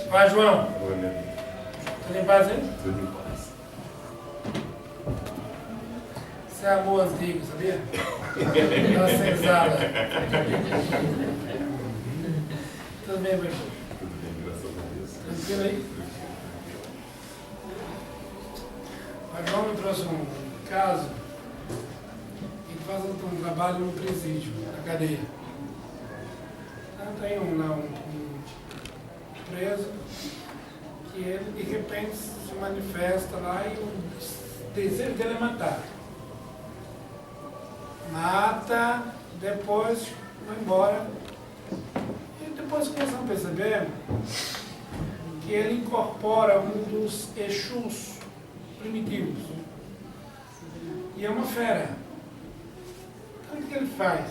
Vai, João. Tudo em paz, hein? Tudo em paz. Você é amor antigo, sabia? Aquela senzala. Tudo bem, meu irmão? Tudo bem, graças a Deus. Tranquilo aí? O João me trouxe um caso. Ele faz um trabalho no presídio, na cadeia. Então, tem um preso que ele, de repente, se manifesta lá e o desejo dele é matar. Mata, depois vai embora. E depois começamos a perceber que ele incorpora um dos Exus primitivos. E é uma fera. Então, o que ele faz?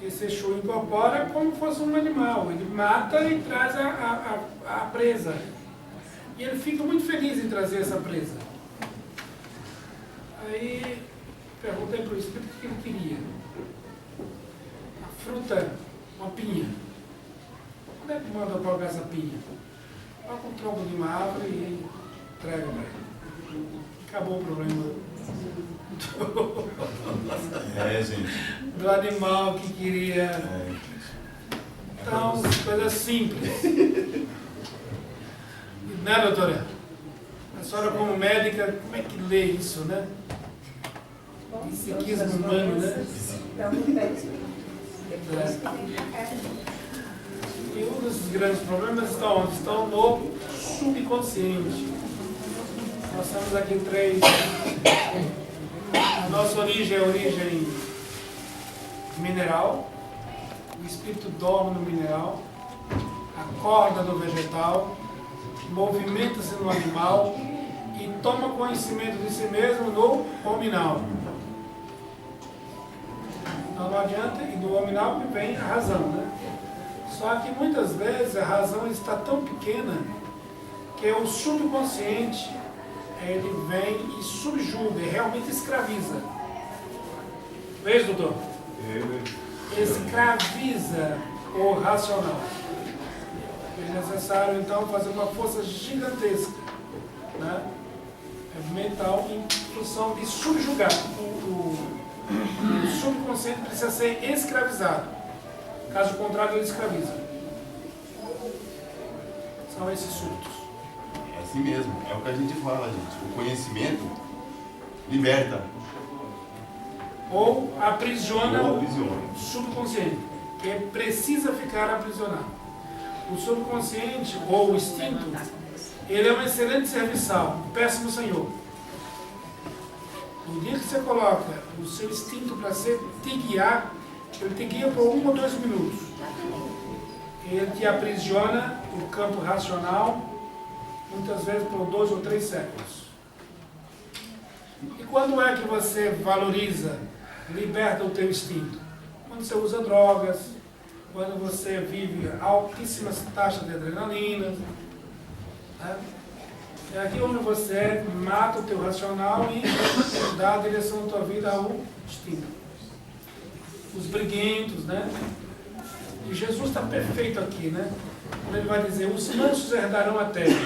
Esse Exu incorpora como se fosse um animal. Ele mata e traz a presa. E ele fica muito feliz em trazer essa presa. Aí perguntei para o espírito o que ele queria. A fruta, uma pinha. Onde é que manda colocar essa pinha? Coloca um tronco de uma árvore e entrega para ele. Acabou o problema. Gente. Do animal que queria. Então, coisa simples. Né, doutora? A senhora, como médica, como é que lê isso, né? Psiquismo humano, né? E um dos grandes problemas está onde? Estão no subconsciente. Nós temos aqui três. A nossa origem é a origem mineral. O espírito dorme no mineral, acorda no vegetal, movimenta-se no animal e toma conhecimento de si mesmo no hominal. Então não adianta, e do hominal que vem a razão, né? Só que muitas vezes a razão está tão pequena que o subconsciente ele vem e subjuga, e realmente escraviza. Veja, doutor? Escraviza o racional. É necessário, então, fazer uma força gigantesca, né? Mental em função de subjugar. O subconsciente precisa ser escravizado. Caso contrário, ele escraviza. São esses surtos. É assim mesmo, é o que a gente fala, gente. O conhecimento liberta. Ou aprisiona Ou o aprisiona. subconsciente, que precisa ficar aprisionado. O subconsciente, ou o instinto, ele é um excelente serviçal, um péssimo senhor. No dia que você coloca o seu instinto para te guiar, ele te guia por 1 ou 2 minutos. Ele te aprisiona no campo racional, muitas vezes por 2 ou 3 séculos. E quando é que você valoriza, liberta o teu instinto? Quando você usa drogas, quando você vive altíssimas taxas de adrenalina. Né? É aqui onde você mata o teu racional e dá a direção da tua vida ao instinto. Os briguentos, né? E Jesus está perfeito aqui, né? Quando ele vai dizer, os mansos herdarão a terra.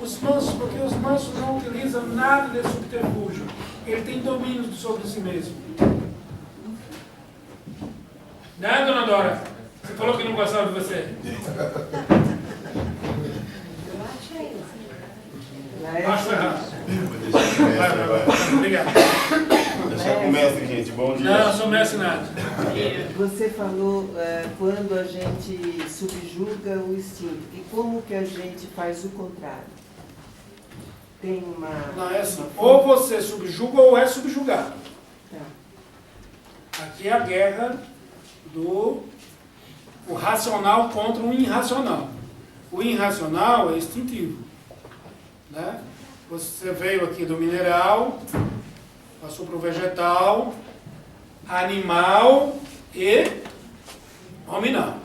Os mansos, porque os mansos não utilizam nada de subterfúgio. Ele tem domínio sobre si mesmo. Né, dona Dora? Você falou que não gostava de você. Acho errado. Vai. Obrigado. Deixa com o mestre, gente. Bom dia. Não, eu sou mestre nada. Você falou quando a gente subjuga o instinto. E como que a gente faz o contrário? Tem uma... Não, é assim. Ou você subjuga ou é subjugado. Tá. Aqui é a guerra do o racional contra o irracional. O irracional é instintivo. Né? Você veio aqui do mineral, passou para o vegetal, animal e hominal.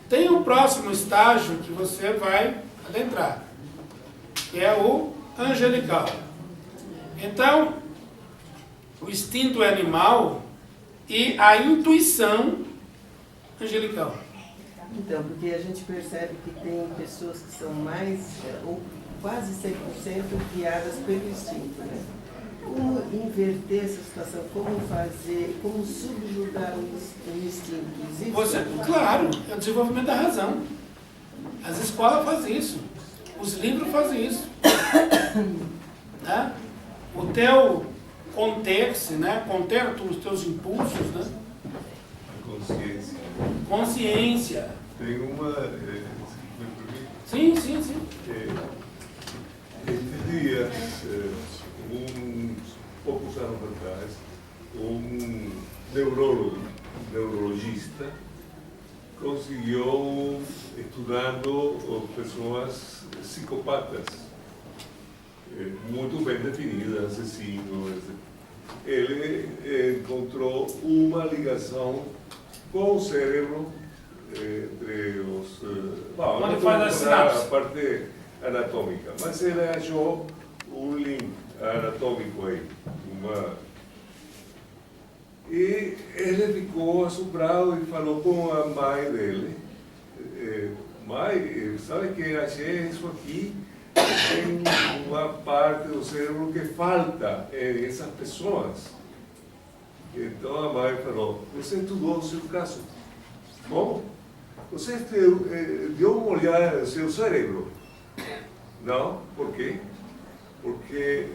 Tem um próximo estágio que você vai adentrar, que é o angelical. Então, o instinto é animal e a intuição angelical. Então, porque a gente percebe que tem pessoas que são mais, ou quase 100% guiadas pelo instinto, né? Como inverter essa situação? Como fazer, como subjugar o instinto? Existe? Claro, é o desenvolvimento da razão. As escolas fazem isso. Os livros fazem isso. Né? O teu contexto, né? Conter os teus impulsos, né? A consciência. Consciência. Tem uma... Sim. Entre dias, poucos anos atrás, neurologista conseguiu, estudando pessoas psicopatas, muito bem definidas, assassinos. Ele encontrou uma ligação com o cérebro entre os... Onde faz as sinapses? A parte anatômica, mas ele achou um link anatômico aí. E ele ficou assombrado e falou com a mãe dele: mãe, sabe que achei isso aqui? Tem uma parte do cérebro que falta em essas pessoas. Então a mãe falou: você estudou o seu caso? Como? Você deu uma olhada no seu cérebro? Não, por quê? Porque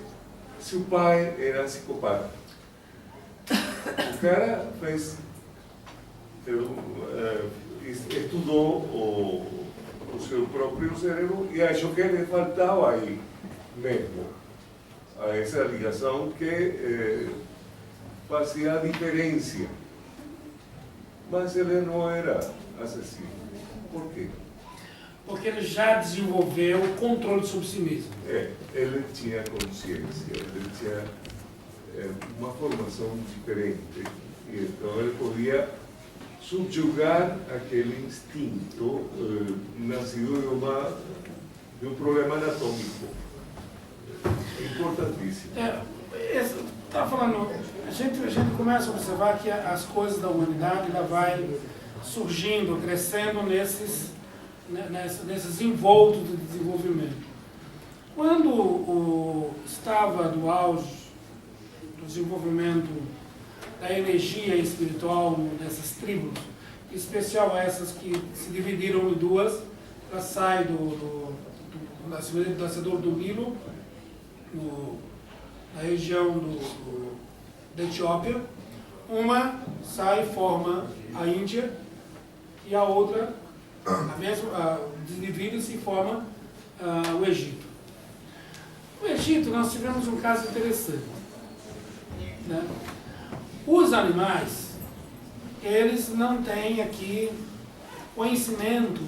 seu pai era psicopata. O cara estudou o seu próprio cérebro e achou que ele faltava aí mesmo a essa ligação que fazia a diferença. Mas ele não era assassino. Por quê? Porque ele já desenvolveu o controle sobre si mesmo. Ele tinha consciência, ele tinha uma formação diferente. E então ele podia subjugar aquele instinto nascido de um problema anatômico. Importantíssimo. Tá falando, a gente começa a observar que as coisas da humanidade ela vai surgindo, crescendo nesses envoltos de desenvolvimento. Quando estava no auge do desenvolvimento da energia espiritual dessas tribos, em especial essas que se dividiram em duas, ela sai do nascedor do Nilo, na região da Etiópia, uma sai e forma a Índia e a outra divide-se e forma o Egito. No Egito nós tivemos um caso interessante. Né? Os animais, eles não têm aqui conhecimento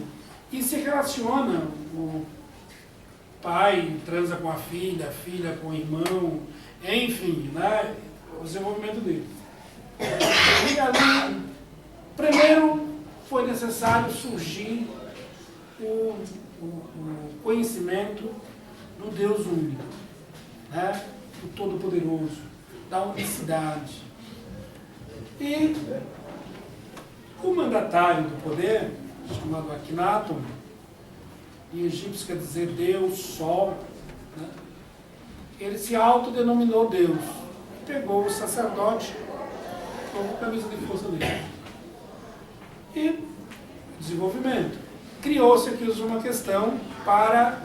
e se relacionam. O pai transa com a filha com o irmão, enfim, né? O desenvolvimento dele. E ali, primeiro foi necessário surgir o conhecimento do Deus único, né? Do Todo-Poderoso, da unicidade. E o mandatário do poder, chamado Akhenaton, em egípcio quer dizer Deus, Sol, né? Ele se autodenominou Deus. Pegou o sacerdote, colocou a camisa de força dele. E desenvolvimento. Criou-se aqui uma questão para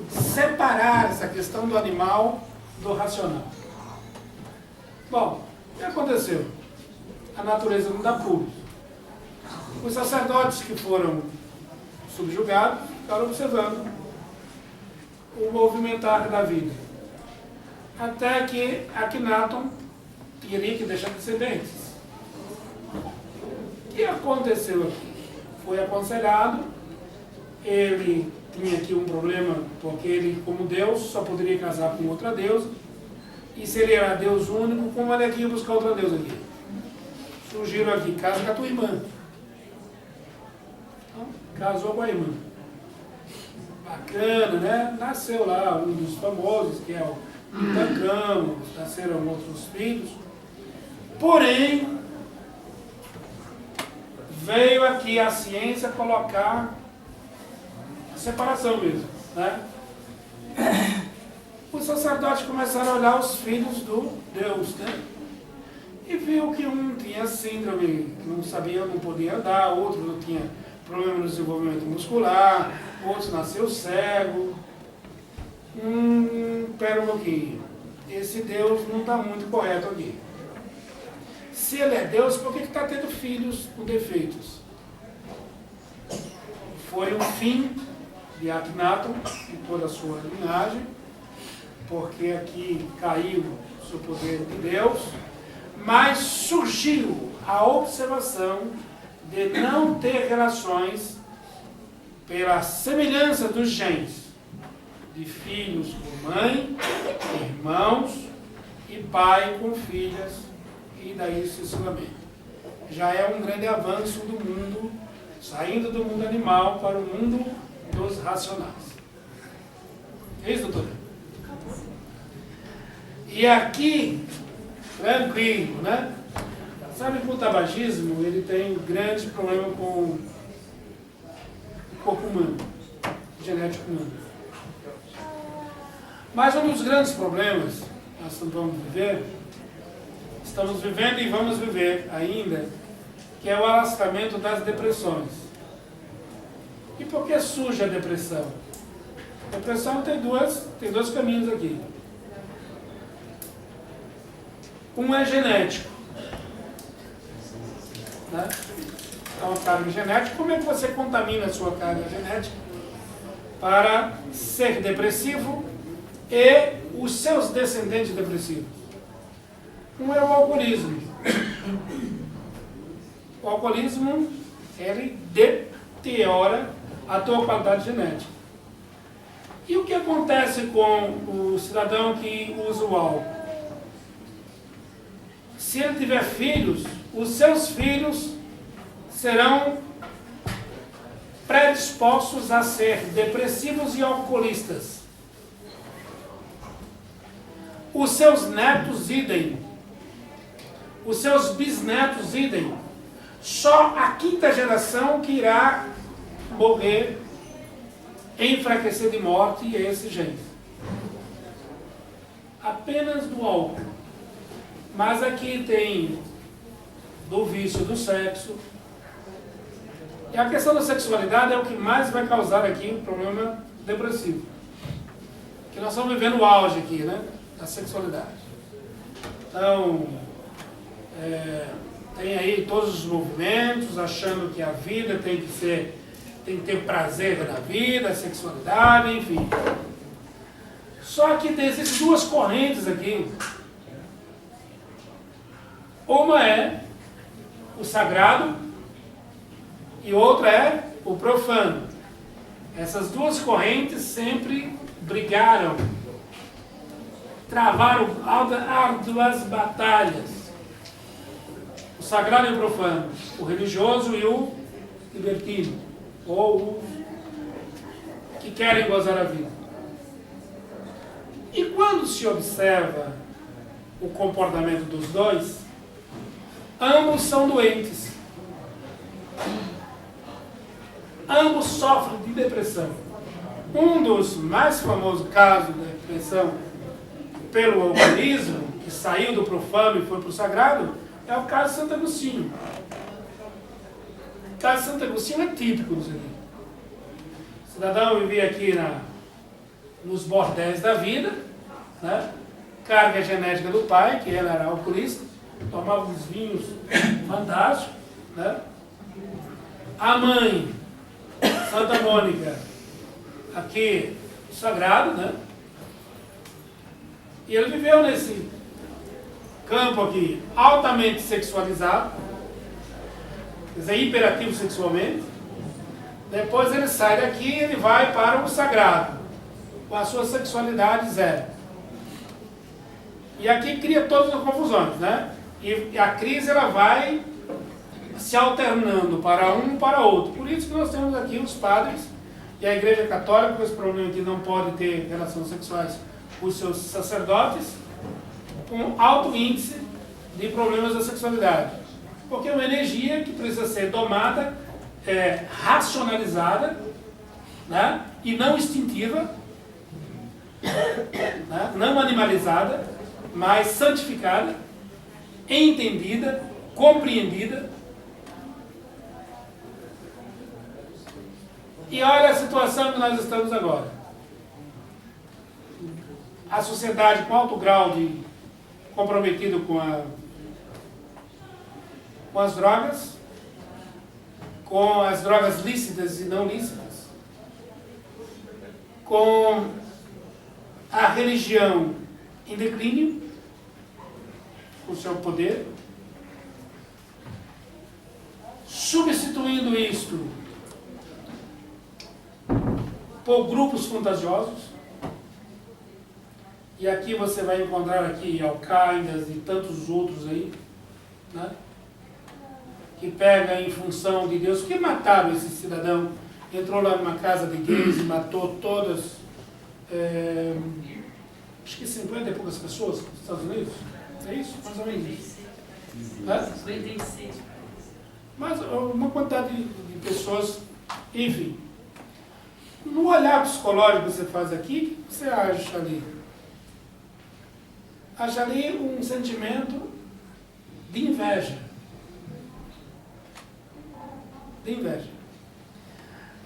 separar essa questão do animal do racional. Bom, o que aconteceu? A natureza não dá pulos. Os sacerdotes que foram subjugados ficaram observando o movimentar da vida. Até que Akhenaton teria que deixar descendentes. O que aconteceu aqui? Foi aconselhado, ele tinha aqui um problema, porque ele, como Deus, só poderia casar com outra deusa, e se ele era Deus único, como ele aqui ia buscar outra deusa aqui? Surgiram aqui, casa com a tua irmã. Então, casou com a irmã. Bacana, né? Nasceu lá um dos famosos, que é o Tutankhamon, nasceram outros filhos. Porém, veio aqui a ciência colocar a separação mesmo, né? Os sacerdotes começaram a olhar os filhos do Deus, né? E viu que um tinha síndrome, não sabia, não podia andar, outro não tinha problema no desenvolvimento muscular, outro nasceu cego. Pera um pouquinho, esse Deus não está muito correto aqui. Se ele é Deus, por que está tendo filhos com defeitos? Foi um fim de Akhenaton e toda a sua linhagem, porque aqui caiu o poder de Deus, mas surgiu a observação de não ter relações pela semelhança dos genes, de filhos com mãe, irmãos e pai com filhas, e daí sucessivamente. Já é um grande avanço do mundo, saindo do mundo animal para o mundo dos racionais. É isso, doutor? E aqui, tranquilo, né? Sabe que o tabagismo, ele tem um grande problema com o corpo humano, genético humano. Mas um dos grandes problemas que nós estamos vivendo e vamos viver ainda, que é o alastramento das depressões. E por que surge a depressão? A depressão tem dois caminhos aqui. Um é genético, né? É uma carga genética. Como é que você contamina a sua carga genética para ser depressivo e os seus descendentes depressivos? Um é o alcoolismo. O alcoolismo, ele deteriora a tua qualidade genética. E o que acontece com o cidadão que usa o álcool? Se ele tiver filhos, os seus filhos serão predispostos a ser depressivos e alcoolistas. Os seus netos, idem. Os seus bisnetos, idem. Só a quinta geração que irá morrer, enfraquecer de morte, e é esse gene. Apenas do álcool. Mas aqui tem do vício do sexo. E a questão da sexualidade é o que mais vai causar aqui um problema depressivo. Que nós estamos vivendo o auge aqui, né? Da sexualidade. Então, tem aí todos os movimentos, achando que a vida tem que ter prazer na vida, a sexualidade, enfim. Só que existem duas correntes aqui. Uma é o sagrado e outra é o profano. Essas duas correntes sempre brigaram, travaram árduas batalhas. O sagrado e o profano, o religioso e o libertino, ou o que querem gozar a vida. E quando se observa o comportamento dos dois, ambos são doentes. Ambos sofrem de depressão. Um dos mais famosos casos de depressão pelo alcoolismo, que saiu do profano e foi para o sagrado, é o caso de Santo Agostinho. O caso de Santo Agostinho é típico disso aqui. O cidadão vivia aqui nos bordéis da vida, né? Carga genética do pai, que ele era alcoolista, tomava uns vinhos fantásticos, né? A mãe, Santa Mônica, aqui, sagrado, né? E ele viveu nesse campo aqui, altamente sexualizado, quer dizer, hiperativo sexualmente. Depois ele sai daqui e ele vai para o sagrado, com a sua sexualidade zero. E aqui cria todas as confusões, né? E a crise ela vai se alternando para um e para outro. Por isso que nós temos aqui os padres e a Igreja Católica, com esse problema que não pode ter relações sexuais com os seus sacerdotes, com alto índice de problemas da sexualidade. Porque é uma energia que precisa ser domada, racionalizada, né? E não instintiva, né? Não animalizada, mas santificada, entendida, compreendida. E olha a situação que nós estamos agora. A sociedade com alto grau de comprometido com as drogas lícitas e não lícitas, com a religião em declínio, com o seu poder, substituindo isto por grupos fantasiosos. E aqui você vai encontrar aqui Al-Qaeda e tantos outros aí, né? Que pega em função de Deus. Que mataram esse cidadão? Entrou lá numa casa de igreja e matou todas, acho que 50 e poucas pessoas nos Estados Unidos. É isso? Mais ou menos isso. 56. Mas uma quantidade de pessoas, enfim. No olhar psicológico que você faz aqui, o que você acha ali? Acha ali um sentimento de inveja. De inveja.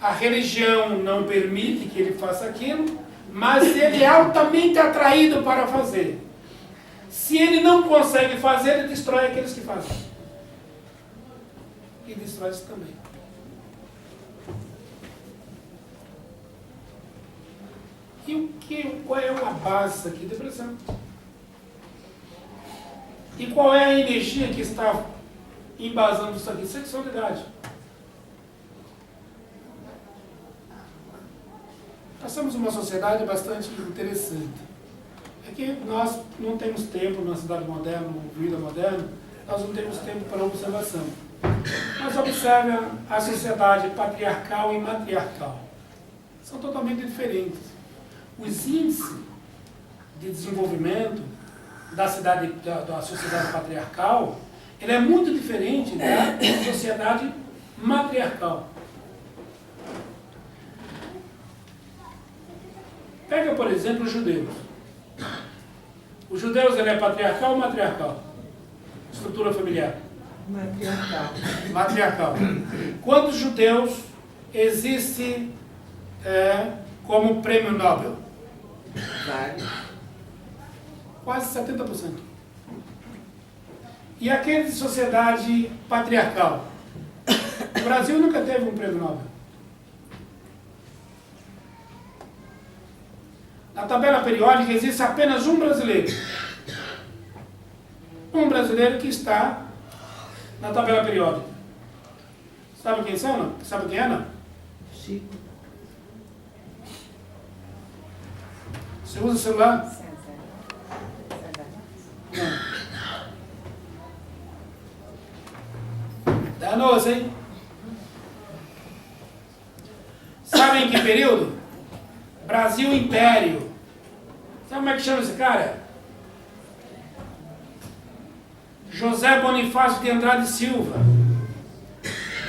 A religião não permite que ele faça aquilo, mas ele é altamente atraído para fazer. Se ele não consegue fazer, ele destrói aqueles que fazem. E destrói isso também. E qual é a base aqui? Depressão. E qual é a energia que está embasando isso aqui? Sexualidade. Nós somos uma sociedade bastante interessante. É que nós não temos tempo na cidade moderna, na vida moderna, nós não temos tempo para observação. Mas observe a sociedade patriarcal e matriarcal. São totalmente diferentes. Os índices de desenvolvimento da sociedade patriarcal, ele é muito diferente da sociedade matriarcal. Pega, por exemplo, os judeus. Os judeus, ele é patriarcal ou matriarcal? Estrutura familiar. Matriarcal. Matriarcal. Quantos judeus existem como prêmio Nobel? Vários. Quase 70%. E aquele de sociedade patriarcal? O Brasil nunca teve um prêmio Nobel. Na tabela periódica existe apenas um brasileiro. Um brasileiro que está na tabela periódica. Sabe quem são, não? Sabe quem é, não? Chico. Você usa celular? Não. Danoso, hein? Sabe em que período? Brasil Império. Sabe como é que chama esse cara? José Bonifácio de Andrade Silva.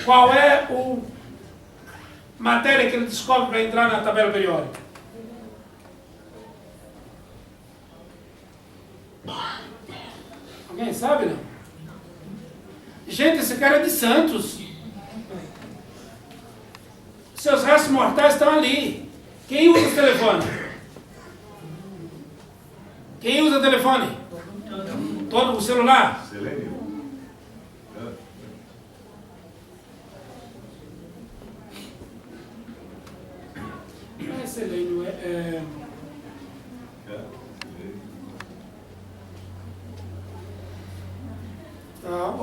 Qual é a matéria que ele descobre para entrar na tabela periódica? Alguém sabe, não? Gente, esse cara é de Santos. Seus restos mortais estão ali. Quem usa o telefone? Quem usa o telefone? Todo o celular? Selênio. Não é selênio,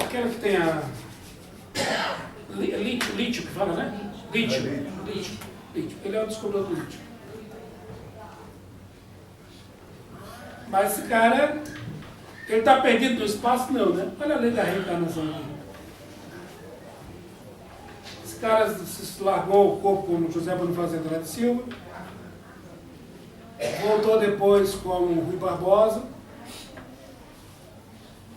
aquela que tem a lítio que fala, né? Lítio. Ele é o descobridor do lítio. Mas esse cara, ele está perdido no espaço? Não, né? Olha a lei da reencarnação aqui. Esse cara se largou o corpo como José Bonifácio de Andrade Silva, voltou depois como Rui Barbosa,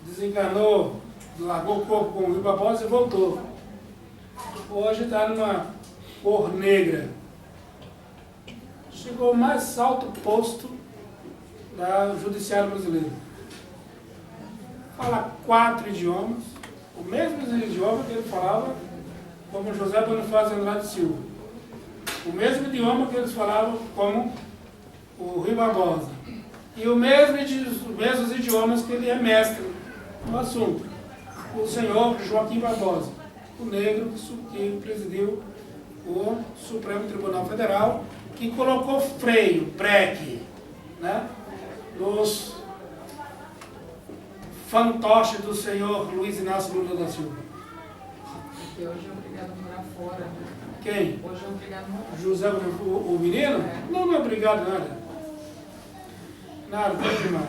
desencarnou largou o corpo com o Rui Barbosa e voltou. Hoje está numa cor negra. Chegou ao mais alto posto do judiciário brasileiro. Fala 4 idiomas, o mesmo idioma que ele falava como José Bonifácio Andrade Silva. O mesmo idioma que eles falavam como o Rui Barbosa. E os mesmos idiomas que ele é mestre no assunto. O senhor Joaquim Barbosa, o negro que presidiu o Supremo Tribunal Federal, que colocou freio, breque, né, nos fantoches do senhor Luiz Inácio Lula da Silva. Porque hoje é obrigado a morar fora, né? Quem? Hoje é obrigado a morar José, o menino? É. Não, não é obrigado nada. Nada, tem uma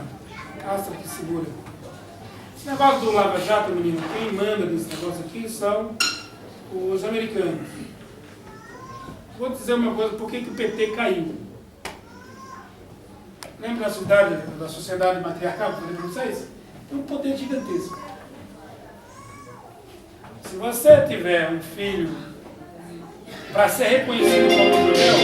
castra que segura. Esse negócio do Lava Jato, menino, quem manda nesse negócio aqui são os americanos. Vou dizer uma coisa, por que o PT caiu? Lembra da sociedade matriarcal que eu falei para vocês? Tem um poder gigantesco. Se você tiver um filho para ser reconhecido como judeu,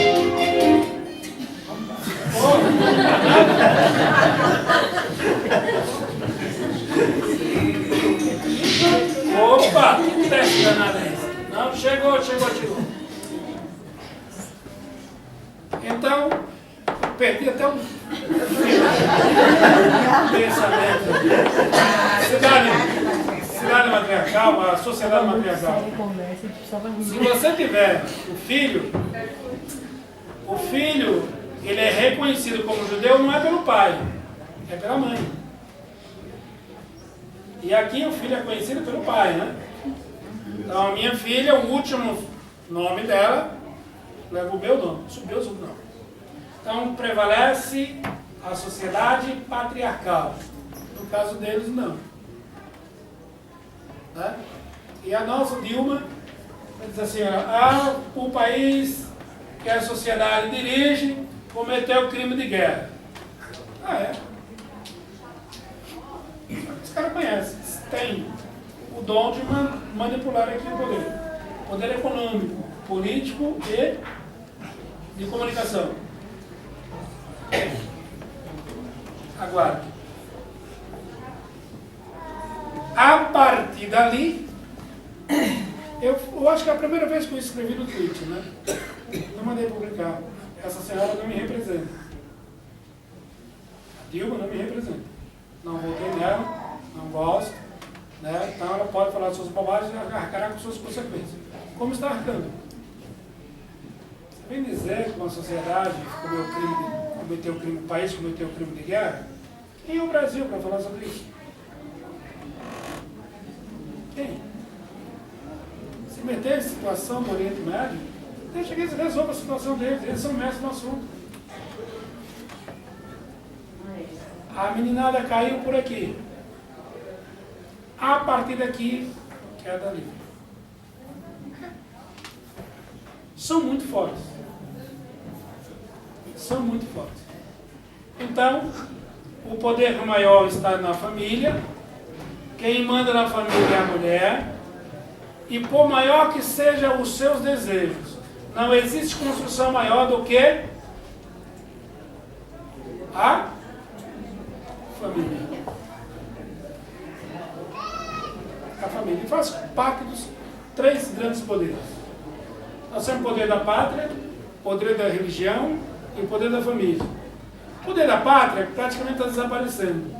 opa, que teste danado é esse? Não, chegou. Então, perdi até um pensamento. Cidade matriarcal, a sociedade matriarcal. Se você tiver o filho, ele é reconhecido como judeu não é pelo pai, é pela mãe. E aqui o filho é conhecido pelo pai, né? Então a minha filha, o último nome dela, leva o meu nome, subiu o sobrenome. Então prevalece a sociedade patriarcal. No caso deles, não. Né? E a nossa Dilma diz assim, o país que a sociedade dirige cometeu crime de guerra. É. Os caras conhecem, tem o dom de manipular aqui o poder. Poder econômico, político e de comunicação. Aguarde. A partir dali, eu acho que é a primeira vez que eu escrevi no Twitter, né? Não mandei publicar. Essa senhora não me representa. A Dilma não me representa. Não votei nela, não gosto, né? Então ela pode falar suas bobagens e arcar com suas consequências. Como está arcando? Você vem dizer que uma sociedade cometeu crime, o país cometeu crime de guerra? Quem é o Brasil para falar sobre isso? Quem? Se meter em situação do Oriente Médio, deixa que eles resolvam a situação deles, eles são mestres no assunto. A meninada caiu por aqui. A partir daqui, queda livre. São muito fortes. São muito fortes. Então, o poder maior está na família. Quem manda na família é a mulher. E por maior que sejam os seus desejos, não existe construção maior do que a família. A família faz parte dos 3 grandes poderes. Nós temos o poder da pátria, o poder da religião e o poder da família. O poder da pátria praticamente está desaparecendo.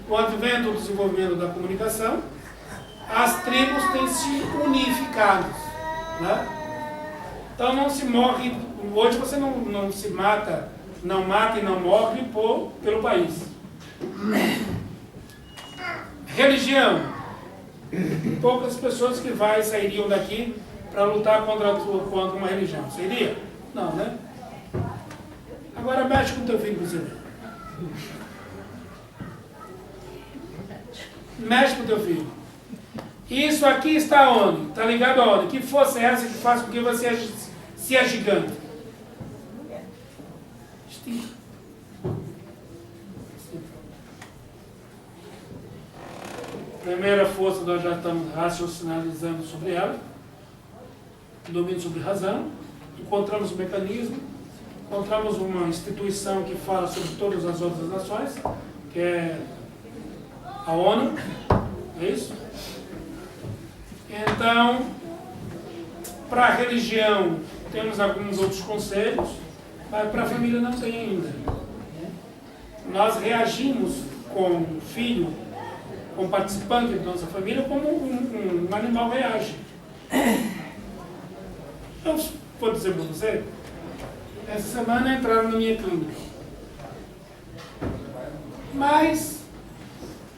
Com o advento do desenvolvimento da comunicação, as tribos têm se unificado, né? Então não se morre, hoje você não se mata, não mata e não morre pelo país. Religião. Poucas pessoas que sairiam daqui para lutar contra uma religião. Seria? Não, né? Agora mexe com o teu filho para você ver. Mexe com o teu filho. Isso aqui está onde? Está ligado aonde? Que força é essa que faz com que você se agigante? Instinto. Primeira força, nós já estamos raciocinalizando sobre ela, domínio sobre razão, encontramos um mecanismo, encontramos uma instituição que fala sobre todas as outras nações, que é a ONU, é isso? Então, para a religião, temos alguns outros conselhos, mas para a família não tem ainda. Nós reagimos com o filho, com o participante da nossa família, como um animal reage. Eu vou dizer para você, essa semana entraram na minha clínica. Mas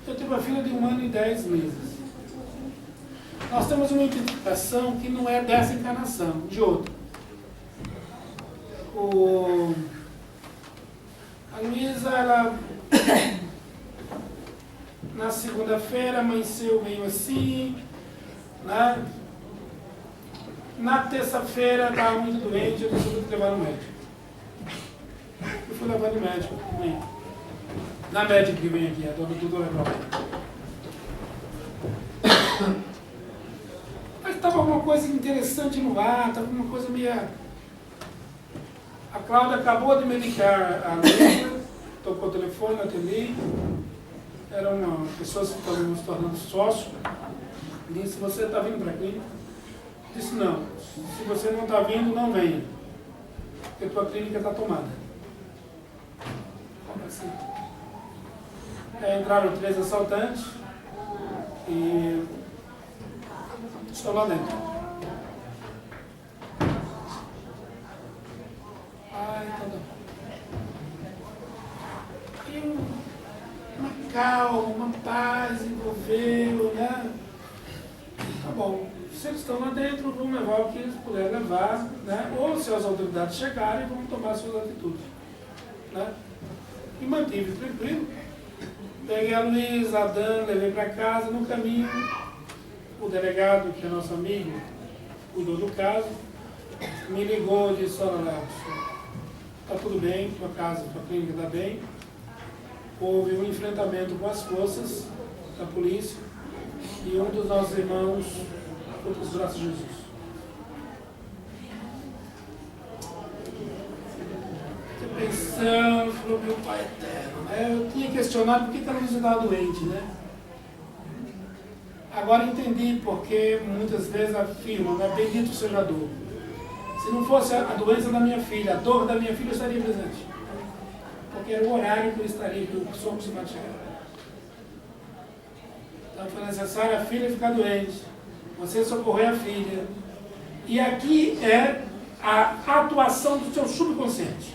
eu tenho uma filha de 1 ano e 10 meses. Nós temos uma identificação que não é dessa encarnação, de outra. A Luísa, ela na segunda-feira amanheceu meio assim, né? Na terça-feira estava muito doente, eu decidi levar no médico. Eu fui levar no médico, na médica que vem aqui, a dona Dudu Mas estava alguma coisa interessante no ar, estava uma coisa meio... A Cláudia acabou de medicar a Luísa, tocou o telefone, atendi. Era uma pessoa que estava nos tornando sócio. Disse, você está vindo para aqui? Disse, não. Se você não está vindo, não venha. Porque a tua clínica está tomada. Como assim? Entraram 3 assaltantes e estou lá dentro. Então e uma calma, uma paz envolveu, né? Tá bom. Se eles estão lá dentro, vão levar o que eles puderem levar, né? Ou se as autoridades chegarem, vão tomar suas atitudes, né? E mantive tranquilo. Peguei a Luísa, a Dan, levei para casa. No caminho, o delegado, que é nosso amigo, cuidou do caso, me ligou e disse, olha lá, está tudo bem, tua casa, tua clínica está bem. Houve um enfrentamento com as forças da polícia e um dos nossos irmãos foi para os braços de Jesus. Fiquei pensando, falou, meu Pai eterno, né? Eu tinha questionado por que a Luísa estava doente, né? Agora entendi porque muitas vezes afirmam, né? Bendito seja a dor. Se não fosse a doença da minha filha, a dor da minha filha, eu estaria presente. Porque era o horário que eu estaria, que o soco se chegar. Então foi necessário a filha ficar doente, você socorrer a filha. E aqui é a atuação do seu subconsciente.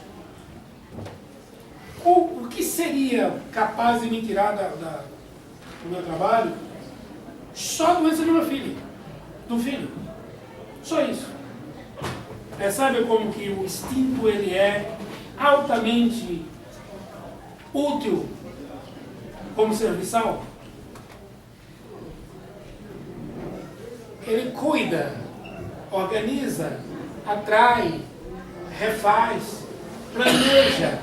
O que seria capaz de me tirar do meu trabalho? Só a doença de uma filha, do filho. Só isso. Sabe como que o instinto ele é altamente útil como serviçal? Ele cuida, organiza, atrai, refaz, planeja.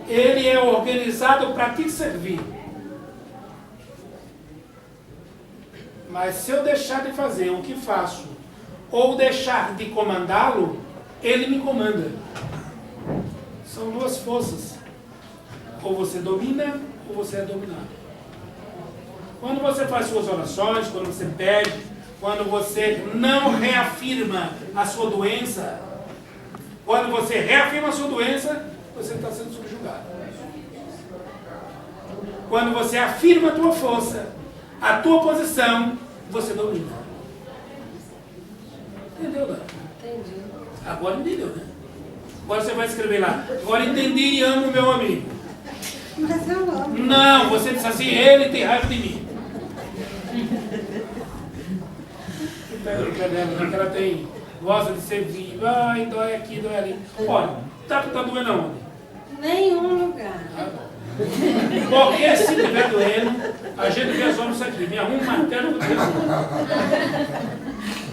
Ele é organizado para te servir. Mas se eu deixar de fazer o que faço, ou deixar de comandá-lo, ele me comanda. São 2 forças. Ou você domina, ou você é dominado. Quando você faz suas orações, quando você pede, quando você não reafirma a sua doença, quando você reafirma a sua doença, você está sendo subjugado. Quando você afirma a tua força, a tua posição, você domina. Entendeu, Dani? Entendi. Agora entendeu, né? Agora você vai escrever lá. Agora entendi e amo meu amigo. Mas eu amo. Não, você diz assim, ele tem raiva de mim. Porque ela tem, gosta de ser viva, ai, dói aqui, dói ali. Olha, tá doendo aonde? Nenhum lugar. Porque se tiver doendo, a gente resolve isso aqui. Me arruma um martelo do pé.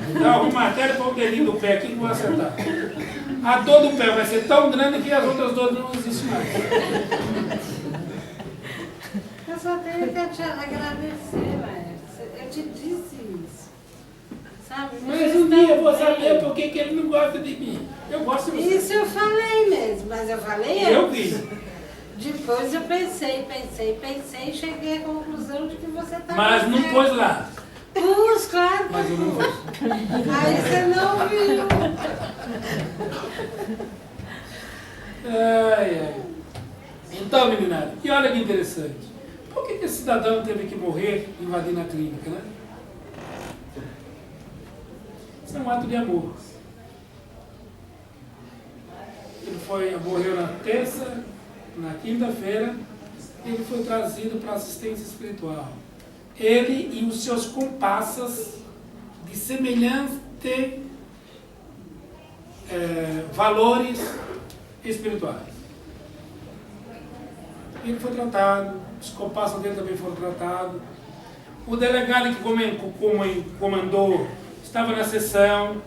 Então arruma um martelo para o dedinho do pé aqui que vai acertar. A dor do pé vai ser tão grande que as outras dores não existem mais. Eu só tenho que te agradecer, maestro. te disse isso. Sabe? Mas um dia eu vou saber por que ele não gosta de mim. Eu gosto de você. Isso eu falei mesmo, mas eu falei Eu antes. vi. Depois eu pensei e cheguei à conclusão de que você estava Mas não pôs lá. Pus, claro que Mas eu não pus. vou. Aí você não viu. Ai, ai. Então, meninada, e olha que interessante. Por que esse cidadão teve que morrer invadindo a clínica, né? Isso é um ato de amor. Ele morreu na terça, na quinta-feira, ele foi trazido para assistência espiritual. Ele e os seus comparsas de semelhante valores espirituais. Ele foi tratado, os comparsas dele também foram tratados. O delegado que comandou estava na sessão,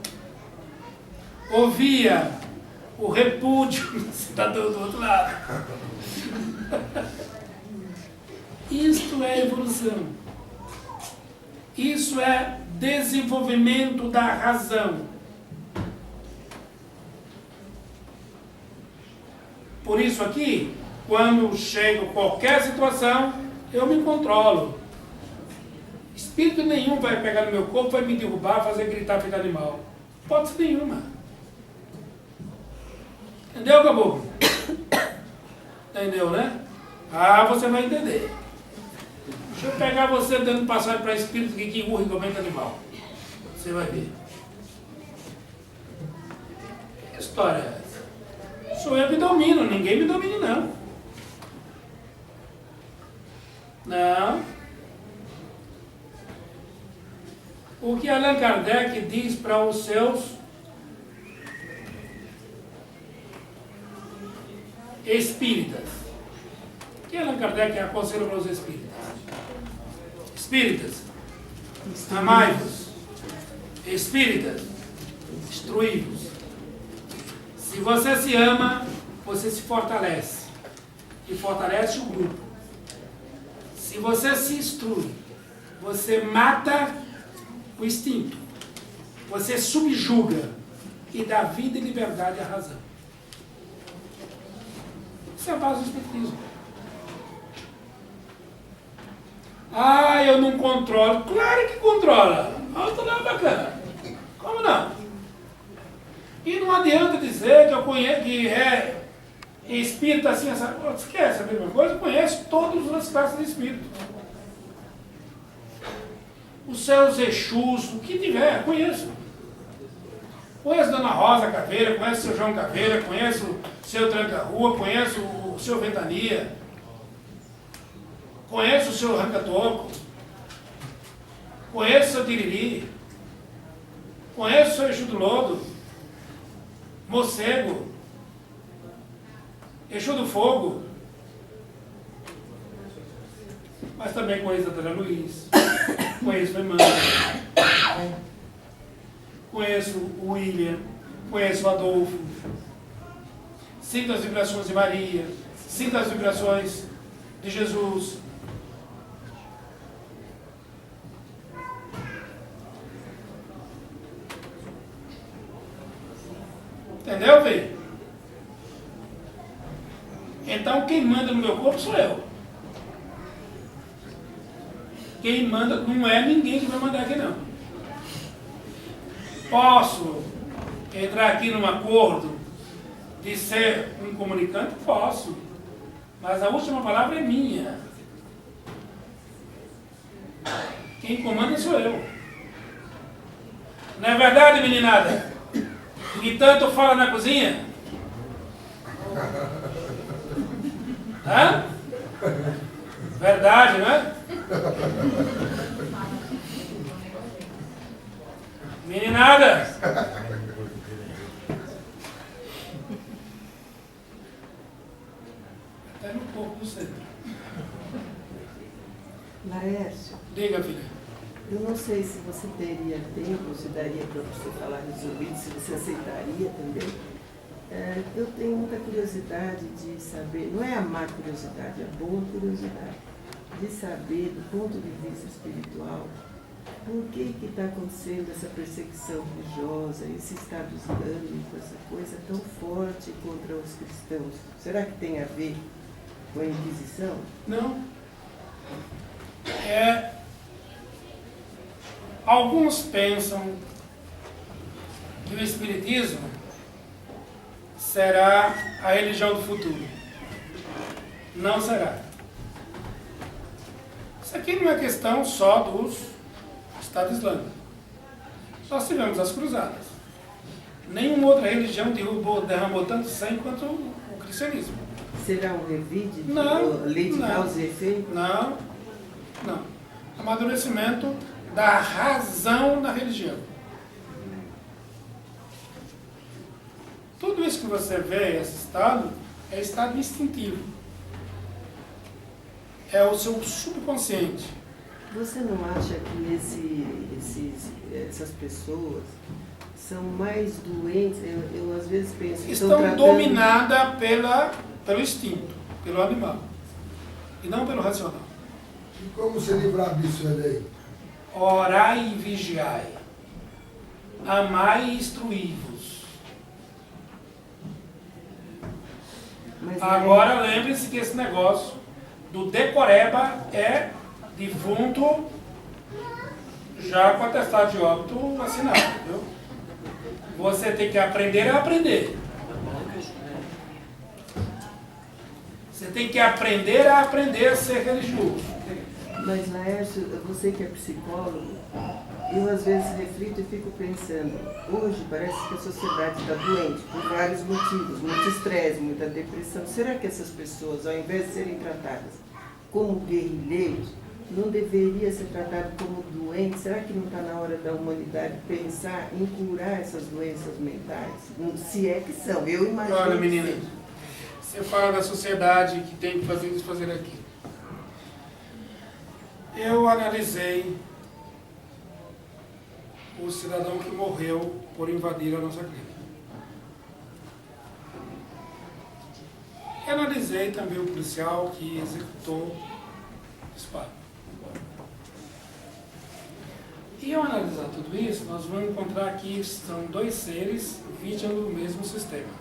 ouvia o repúdio do cidadão do outro lado. Isto é evolução. Isso é desenvolvimento da razão. Por isso aqui, quando chego a qualquer situação, eu me controlo. Espírito nenhum vai pegar no meu corpo, vai me derrubar, fazer gritar feito animal. Hipótese nenhuma. Entendeu, caboclo? Entendeu, né? Ah, você vai entender. Deixa eu pegar você dando passagem para espírito que engurra e comenta animal. Você vai ver. Que história é essa? Sou eu que domino, ninguém me domina não. Não. O que Allan Kardec diz para os seus espíritas? O que Allan Kardec aconselha para os espíritas? Espíritas, amai-vos. Espíritas, instruí-vos. Se você se ama, você se fortalece. E fortalece o grupo. Se você se instrui, você mata o instinto. Você subjuga e dá vida e liberdade à razão. Isso é a base do espiritismo. Ah, eu não controlo. Claro que controla. Olha o lado bacana. Como não? E não adianta dizer que eu conheço, que é espírito assim, essa. Você quer saber uma coisa? Eu conheço todas as classes de espírito. Os seus Exus, o que tiver, conheço. Conheço Dona Rosa Caveira, conheço o seu João Caveira, conheço o seu Tranca-Rua, conheço o seu Ventania, conheço o seu Arranca-Toco, conheço o seu Tiriri, conheço o seu Exu do Lodo, Morcego, Exu do Fogo, mas também conheço a Dona Luiz, conheço o Emmanuel, conheço o William, conheço o Adolfo, sinto as vibrações de Maria, sinto as vibrações de Jesus. Entendeu, filho? Então quem manda no meu corpo sou eu. Quem manda não é ninguém que vai mandar aqui não. Posso entrar aqui num acordo de ser um comunicante? Posso. Mas a última palavra é minha. Quem comanda sou eu. Não é verdade, meninada? E tanto fala na cozinha? Hã? Verdade, não é? Meninada? Até no corpo do centro. Laércio, Diga, filha. eu não sei se você teria tempo, se daria para você falar resolvido, se você aceitaria também. Eu tenho muita curiosidade de saber, não é a má curiosidade, é a boa curiosidade, de saber, do ponto de vista espiritual, Por que está acontecendo essa perseguição religiosa, esse Estado Islâmico, essa coisa tão forte contra os cristãos? Será que tem a ver com a Inquisição? Não. Alguns pensam que o Espiritismo será a religião do futuro. Não será. Isso aqui não é questão só do Estado Islâmico. Nós tivemos as cruzadas. Nenhuma outra religião derramou tanto sangue quanto o cristianismo. Será um revide? Não, Lei de não. causa e efeito? Não. Amadurecimento da razão na religião. Tudo isso que você vê, esse estado, é estado instintivo. É o seu subconsciente. Você não acha que essas pessoas são mais doentes? Eu às vezes penso que Estão dominadas pelo instinto, pelo animal, e não pelo racional. E como se livrar disso daí? Orai e vigiai, amai e instruí-vos. Agora lembre-se que esse negócio do decoreba é defunto já com atestado de óbito vacinado, viu? Você tem que aprender a aprender. Você tem que aprender a ser religioso. Mas, Laércio, você que é psicólogo, eu às vezes reflito e fico pensando, hoje parece que a sociedade está doente por vários motivos, muito estresse, muita depressão. Será que essas pessoas, ao invés de serem tratadas como guerrilheiros, não deveria ser tratado como doentes? Será que não está na hora da humanidade pensar em curar essas doenças mentais? Se é que são, eu imagino. Olha, menina, que seja. você fala da sociedade que tem que fazer isso, fazer aquilo. Eu analisei o cidadão que morreu por invadir a nossa clínica. E analisei também o policial que executou o disparo. E ao analisar tudo isso, nós vamos encontrar que são dois seres vítimas do mesmo sistema.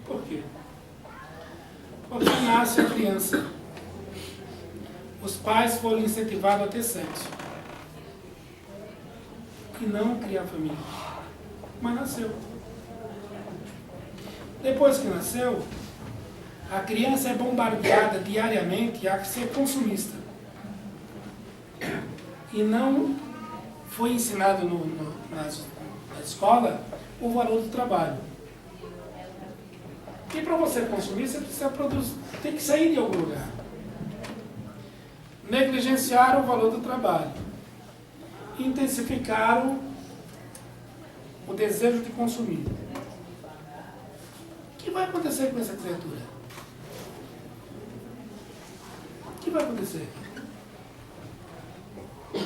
Por quê? Porque nasce a criança. Os pais foram incentivados a ter sexo. E não criar família. Mas nasceu. Depois que nasceu, a criança é bombardeada diariamente a ser consumista. E não foi ensinado na escola o valor do trabalho. E para você consumir, você precisa produzir, tem que sair de algum lugar. Negligenciaram o valor do trabalho. Intensificaram o desejo de consumir. O que vai acontecer com essa criatura? O que vai acontecer?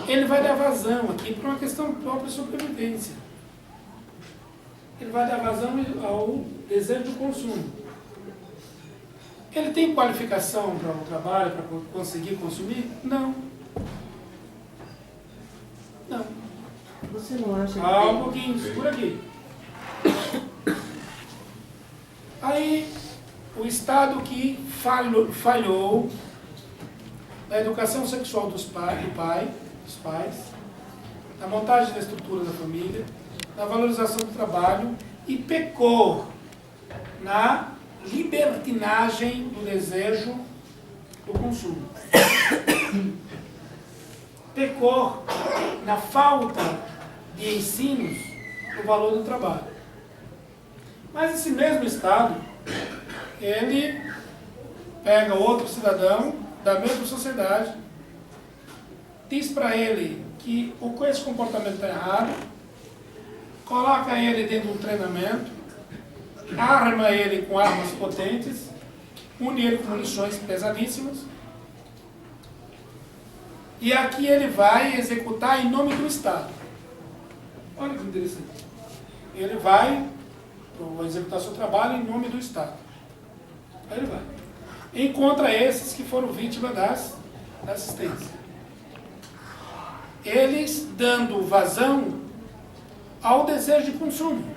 Ele vai dar vazão aqui por uma questão própria de sobrevivência. Ele vai dar vazão ao desejo de consumo. Ele tem qualificação para o trabalho, para conseguir consumir? Não. Não. Você não acha que Um pouquinho, segura aqui. Aí, o Estado que falhou na educação sexual dos pais, na montagem da estrutura da família, na valorização do trabalho e pecou na libertinagem do desejo do consumo. Pecou na falta de ensinos do valor do trabalho. Mas esse mesmo Estado, ele pega outro cidadão da mesma sociedade, diz para ele que esse comportamento está errado, coloca ele dentro de um treinamento, arma ele com armas potentes, une ele com munições pesadíssimas, e aqui ele vai executar em nome do Estado. Olha que interessante. Ele vai executar seu trabalho em nome do Estado. Aí ele vai. Encontra esses que foram vítimas das da assistência. Eles dando vazão ao desejo de consumo.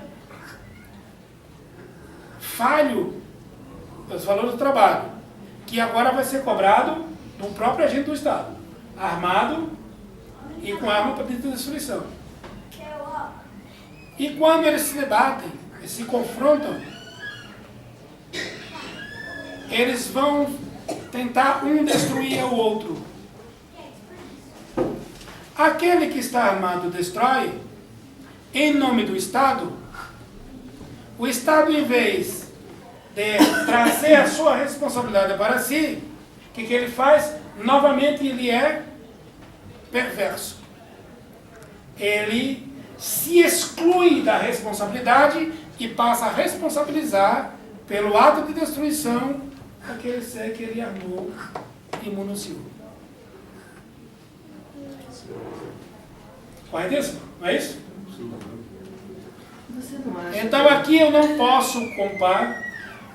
Falho dos valores do trabalho, que agora vai ser cobrado do próprio agente do Estado, armado e com arma de destruição. E quando eles se debatem, eles se confrontam, eles vão tentar um destruir o outro. Aquele que está armado destrói, em nome do Estado. O Estado, em vez de trazer a sua responsabilidade para si, o que ele faz? Novamente ele é perverso. Ele se exclui da responsabilidade e passa a responsabilizar pelo ato de destruição aquele ser que ele armou e municiou. Corretíssimo? Não é isso? Você não acha? Então aqui eu não posso culpar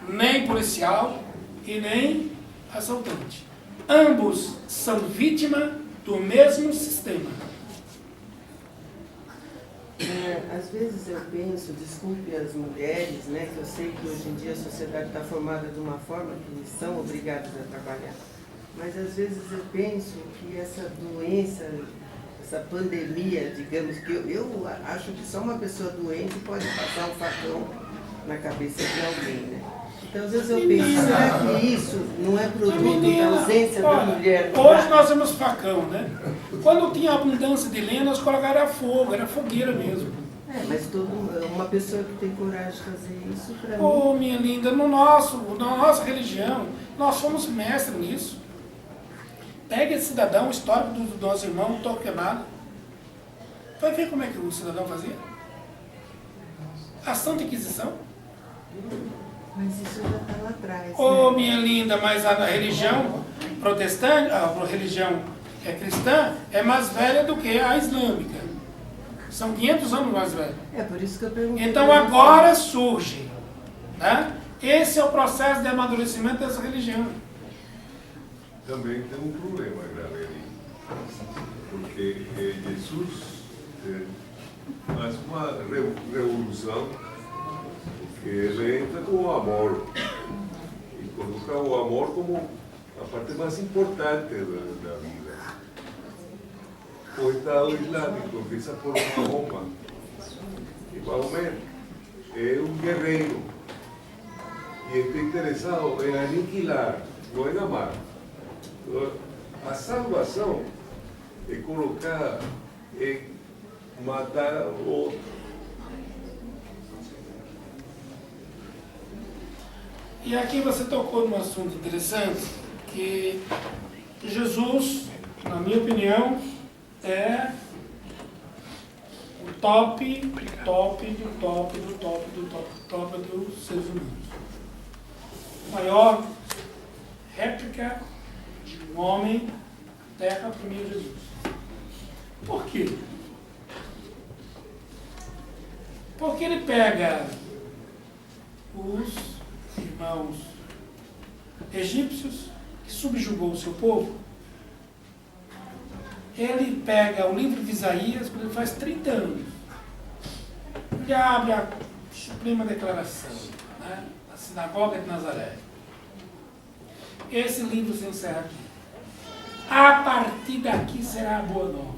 nem policial e nem assaltante. Ambos são vítima do mesmo sistema. Às vezes eu penso, desculpe as mulheres, né, que eu sei que hoje em dia a sociedade está formada de uma forma que são obrigadas a trabalhar, mas às vezes eu penso que essa doença, essa pandemia, digamos, que eu acho que só uma pessoa doente pode passar um facão na cabeça de alguém, né? Então às vezes eu penso, será que isso não é produto da ausência da mulher? Hoje nós temos facão, né? Quando tinha abundância de lenha, nós colocávamos fogo, era fogueira mesmo. Mas uma pessoa que tem coragem de fazer isso, para mim... Ô, minha linda, na nossa religião, nós somos mestres nisso. Pega esse cidadão histórico do nosso irmão, Torquemada. Vai ver como é que o cidadão fazia. A Santa Inquisição. Mas isso já está lá atrás. Ô, né? minha linda, mas a religião protestante, a religião cristã, é mais velha do que a islâmica. São 500 anos mais velha. É por isso que eu perguntei. Então agora surge, né? Esse é o processo de amadurecimento dessa religião. Também tem um problema grave ali, porque Jesus faz uma revolução que ele entra com o amor e coloca o amor como a parte mais importante da vida. O Estado Islâmico empieza por Mahoma, e Maomé é um guerreiro e está interessado em aniquilar, não em amar. A salvação é colocar em matar o outro. E aqui você tocou num assunto interessante, que Jesus, na minha opinião, é o top dos seres humanos. A maior réplica de um homem na terra para mim é Jesus. Por quê? Porque ele pega os irmãos egípcios que subjugou o seu povo. Ele pega o livro de Isaías, quando ele faz 30 anos. Ele abre a Suprema Declaração, né, a Sinagoga de Nazaré. Esse livro se encerra aqui. A partir daqui será a Boa Nova.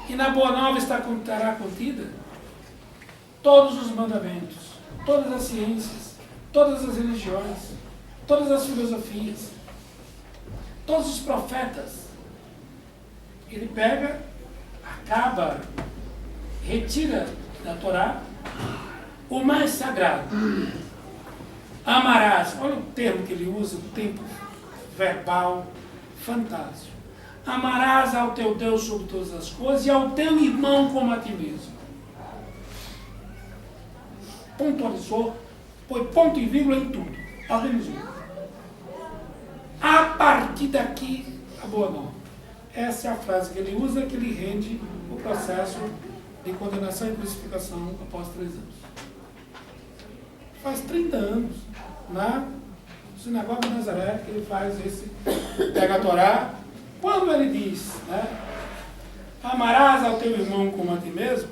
E na Boa Nova estará contida todos os mandamentos, todas as ciências, todas as religiões, todas as filosofias, todos os profetas. Ele pega, acaba, retira da Torá o mais sagrado. Amarás, olha o termo que ele usa, o tempo verbal fantástico. Amarás ao teu Deus sobre todas as coisas e ao teu irmão como a ti mesmo. Pontualizou, põe ponto e vírgula em tudo. Organizou. A partir daqui, a Boa Nova. Essa é a frase que ele usa, que ele rende o processo de condenação e crucificação após 3 anos. Faz 30 anos na Sinagoga de Nazaré, que ele faz esse, pega a Torá. Quando ele diz, né, amarás ao teu irmão como a ti mesmo,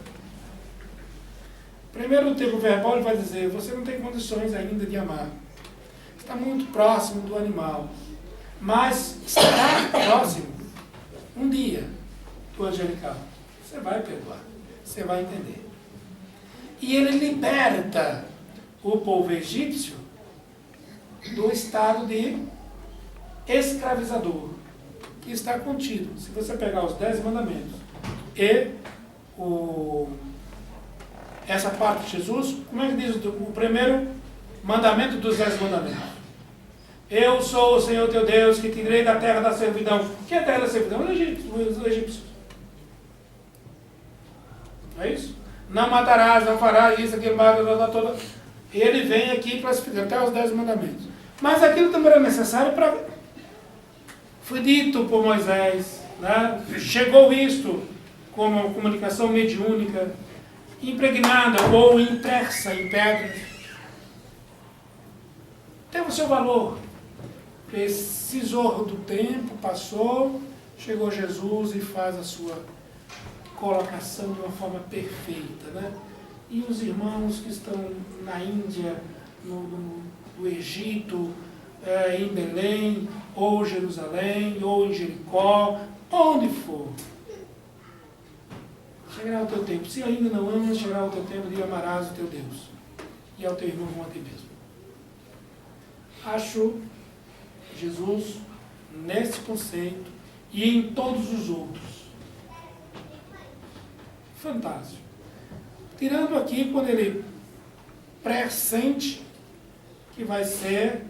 primeiro no tempo verbal ele vai dizer, você não tem condições ainda de amar. Está muito próximo do animal. Mas estará próximo um dia do angelical. Você vai perdoar, você vai entender. E ele liberta o povo egípcio do estado de escravizador que está contido. Se você pegar os 10 mandamentos e essa parte de Jesus, como é que diz o primeiro mandamento dos 10 mandamentos? Eu sou o Senhor teu Deus que te tirei da terra da servidão. O que é a terra da servidão? Os egípcios. É isso? Não matarás, não farás isso, aquilo, toda. Ele vem aqui para explicar até os 10 mandamentos. Mas aquilo também era necessário para... Foi dito por Moisés, né? Chegou isto como comunicação mediúnica, impregnada ou impressa em pedras. Teve o seu valor. Precisou do tempo, passou, chegou Jesus e faz a sua colocação de uma forma perfeita, né? E os irmãos que estão na Índia, no Egito, em Belém, ou Jerusalém, ou em Jericó, onde for, chegará o teu tempo. Se ainda não amas, chegará o teu tempo de amarás o teu Deus e ao teu irmão como a ti mesmo. Acho Jesus nesse conceito e em todos os outros fantástico. Tirando aqui quando ele pressente que vai ser,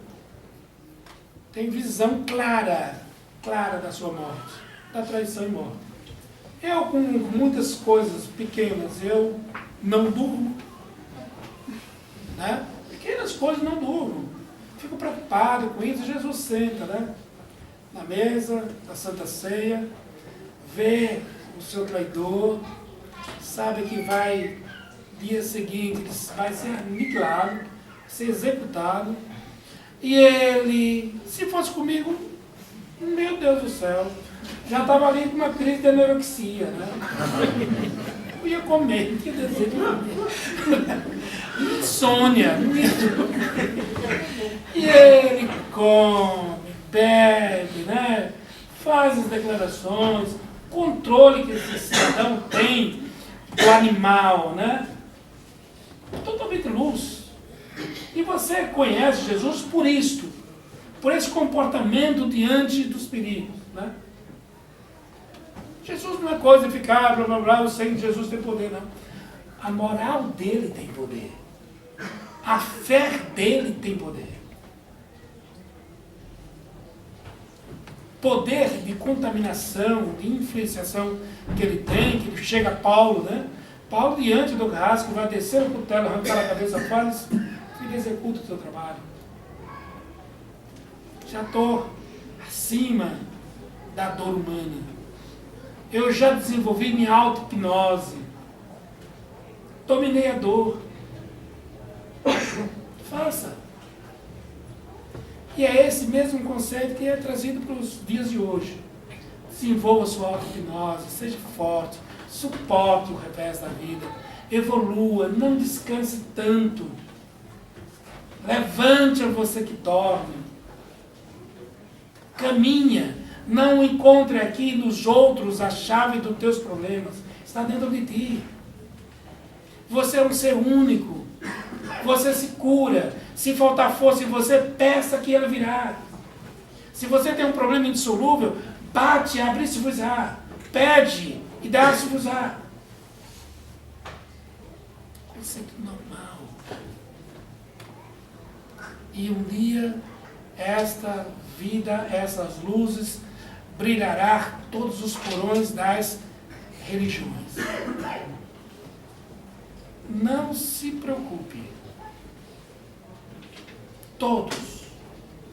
tem visão clara da sua morte, da traição e morte. Eu, com muitas coisas pequenas, eu não durmo, né? Pequenas coisas não durmo. Fico preocupado com isso. Jesus senta, né, na mesa da Santa Ceia, vê o seu traidor, sabe que vai, dia seguinte, vai ser aniquilado, ser executado. E ele, se fosse comigo, meu Deus do céu, já estava ali com uma crise de anorexia, né? Eu ia comer, não tinha desejo de comer. Insônia. E ele come, bebe, né? Faz as declarações, controle que esse cidadão tem do animal, né? Totalmente luz. E você conhece Jesus por isto, por esse comportamento diante dos perigos, né? Jesus não é coisa de ficar, blá blá blá, eu sei que Jesus tem poder, não. A moral dele tem poder. A fé dele tem poder. Poder de contaminação, de influenciação que ele tem, que chega a Paulo, né? Paulo, diante do carrasco, vai descer o cutelo, arrancar a cabeça fora e executa o seu trabalho. Já estou acima da dor humana. Eu já desenvolvi minha auto-hipnose. Dominei a dor. Faça. E é esse mesmo conceito que é trazido para os dias de hoje. Desenvolva sua auto-hipnose, seja forte, suporte o revés da vida, evolua, não descanse tanto. Levante a você que dorme. Caminha. Não encontre aqui nos outros a chave dos teus problemas. Está dentro de ti. Você é um ser único. Você se cura. Se faltar força em você, peça que ela virá. Se você tem um problema indissolúvel, bate, abre-se-vos-á. Pede e dá-se-vos-á. Conceito normal. E um dia, esta vida, essas luzes, brilhará todos os porões das religiões. Não se preocupe.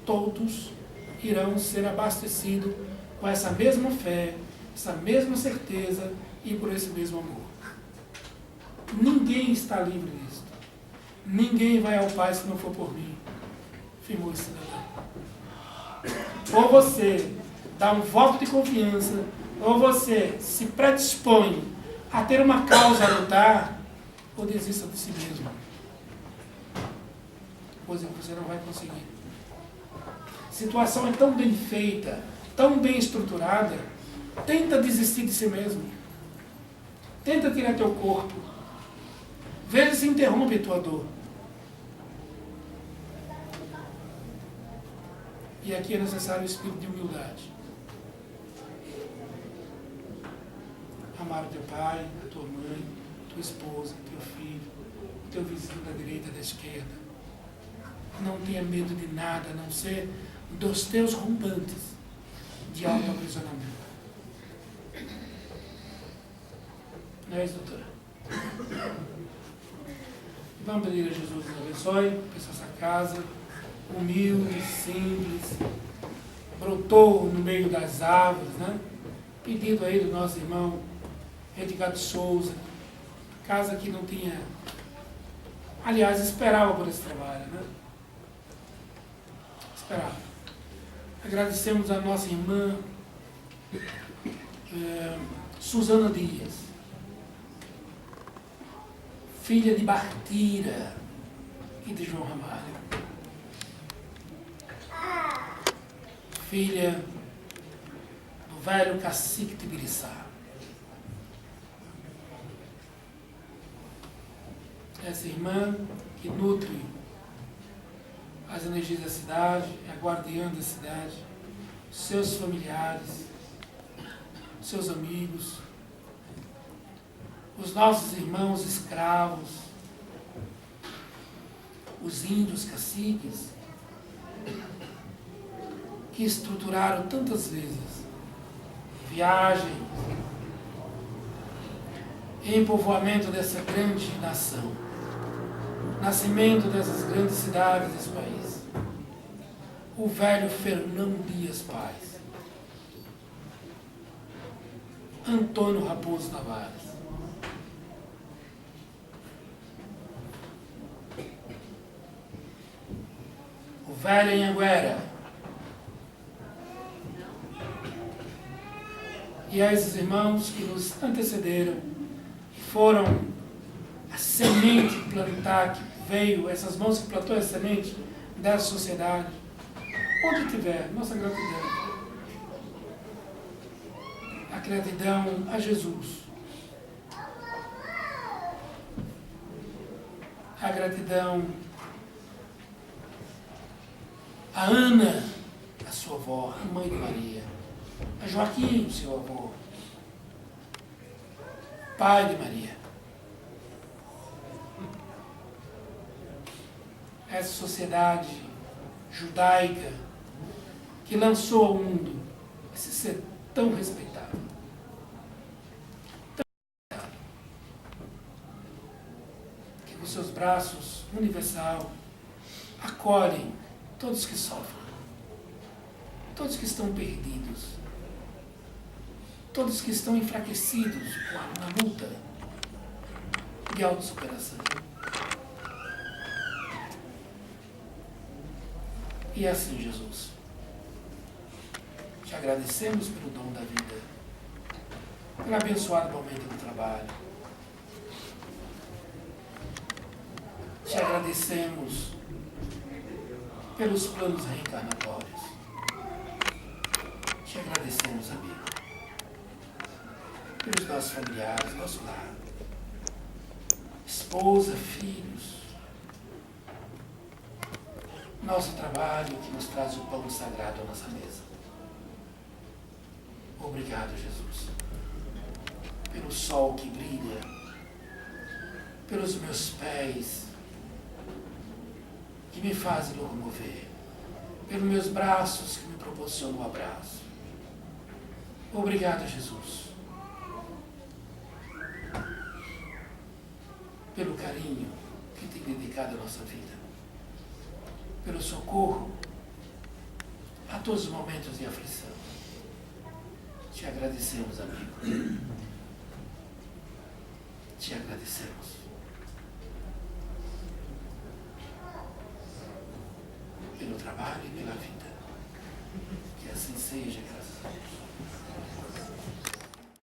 Todos irão ser abastecidos com essa mesma fé, essa mesma certeza e por esse mesmo amor. Ninguém está livre disso. Ninguém vai ao Pai se não for por mim. afirmou esse cidadão. Ou você dá um voto de confiança, ou você se predispõe a ter uma causa a lutar, ou desista de si mesmo. Coisa que você não vai conseguir. A situação é tão bem feita, tão bem estruturada, tenta desistir de si mesmo. Tenta tirar teu corpo. Veja se interrompe a tua dor. E aqui é necessário o espírito de humildade. Amar o teu pai, a tua mãe, tua esposa, teu filho, o teu vizinho da direita e da esquerda. Não tenha medo de nada, a não ser dos teus rompantes de auto-aprisionamento. Não é isso, doutora? Vamos pedir a Jesus que nos abençoe, pensa essa casa, humilde, simples, brotou no meio das árvores, né? Pedido aí do nosso irmão Edgar de Souza, casa que não tinha, aliás, esperava por esse trabalho, né? Esperava. Agradecemos a nossa irmã Suzana Dias, filha de Bartira e de João Ramalho, filha do velho cacique Tibiriçá. Essa irmã que nutre as energias da cidade, é a guardiã da cidade, seus familiares, seus amigos, os nossos irmãos escravos, os índios caciques, que estruturaram tantas vezes viagens em povoamento dessa grande nação, nascimento dessas grandes cidades desse país. O velho Fernão Dias Paz, Antônio Raposo Tavares, o velho Anhanguera, e a esses irmãos que nos antecederam, que foram a semente plantar, que veio, essas mãos que plantou essa semente dessa sociedade, onde tiver, nossa gratidão. A gratidão a Jesus. A gratidão a Ana, a sua avó, a mãe de Maria. A Joaquim, seu avô. Pai de Maria. Essa sociedade judaica que lançou ao mundo esse ser tão respeitado. Tão respeitado. Que com seus braços universal acolhem todos que sofrem, todos que estão perdidos, todos que estão enfraquecidos na luta de autossuperação. E assim, Jesus, te agradecemos pelo dom da vida, pelo abençoado momento do trabalho. Te agradecemos pelos planos reencarnatórios. Te agradecemos, amigo, pelos nossos familiares, nosso lar, esposa, filhos, nosso trabalho que nos traz o pão sagrado à nossa mesa. Obrigado, Jesus, pelo sol que brilha, pelos meus pés que me fazem locomover, pelos meus braços que me proporcionam um abraço. Obrigado, Jesus, pelo carinho que tem dedicado à nossa vida, pelo socorro a todos os momentos de aflição. Te agradecemos, amigo. Te agradecemos pelo trabalho trabalho e pela vida. Que assim seja, graças a Deus.